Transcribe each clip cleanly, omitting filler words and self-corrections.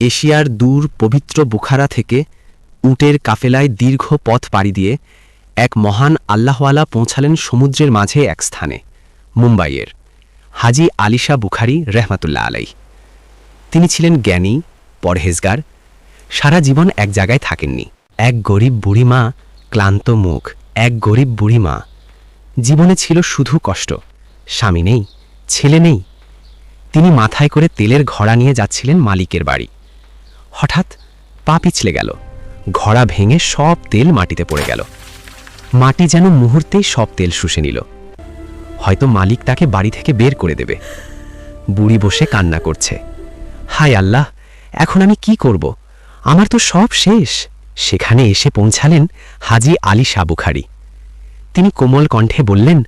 এশিয়ার দূর পবিত্র বুখারা থেকে উটের কাফেলায় দীর্ঘ পথ পাড়ি দিয়ে এক মহান আল্লাহওয়ালা পৌঁছালেন সমুদ্রের মাঝে এক স্থানে, মুম্বাইয়ের হাজি আলিশা বুখারী রহমাতুল্লাহ আলাইহ। তিনি ছিলেন জ্ঞানী, পরহেজগার, সারা জীবন এক জায়গায় থাকেননি। এক গরিব বুড়ি মা, ক্লান্ত মুখ, এক গরিব বুড়ি মা। জীবনে ছিল শুধু কষ্ট, স্বামী নেই, ছেলে নেই। তিনি মাথায় করে তেলের ঘড়া নিয়ে যাচ্ছিলেন মালিকের বাড়ি। হঠাৎ পা পিছলে গেল, ঘড়া ভেঙে সব তেল মাটিতে পড়ে গেল। মাটি যেন মুহূর্তেই সব তেল শুষে নিল। হয়তো মালিক তাকে বাড়ি থেকে বের করে দেবে। বুড়ি বসে কান্না করছে, হায় আল্লাহ, এখন আমি কি করব? আমার তো সব শেষ। সেখানে এসে পৌঁছালেন হাজি আলিশা বুখারী। তিনি কোমল কণ্ঠে বললেন,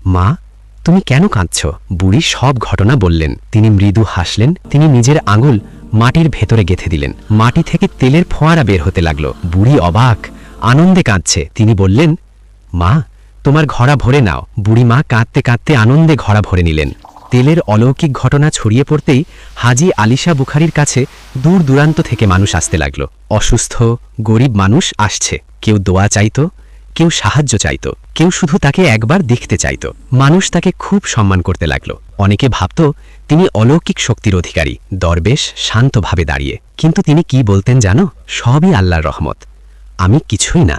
মা, তুমি কেন কাঁদছ? বুড়ি সব ঘটনা বললেন। তিনি মৃদু হাসলেন। তিনি নিজের আঙুল মাটির ভেতরে গেঁথে দিলেন। মাটি থেকে তেলের ফোয়ারা বের হতে লাগল। বুড়ি অবাক, আনন্দে কাঁদছে। তিনি বললেন, মা, তোমার ঘড়া ভরে নাও। বুড়ি মা কাঁদতে কাঁদতে আনন্দে ঘড়া ভরে নিলেন। তেলের অলৌকিক ঘটনা ছড়িয়ে পড়তেই হাজি আলিশা বুখারীর কাছে দূর দূরান্ত থেকে মানুষ আসতে লাগল। অসুস্থ, গরিব মানুষ আসছে। কেউ দোয়া চাইত, কেউ সাহায্য চাইত, কেউ শুধু তাকে একবার দেখতে চাইত। মানুষ তাকে খুব সম্মান করতে লাগল। অনেকে ভাবত তিনি অলৌকিক শক্তির অধিকারী, দরবেশ, শান্তভাবে দাঁড়িয়ে। কিন্তু তিনি কি বলতেন জানো? সবই আল্লাহর রহমত, আমি কিছুই না।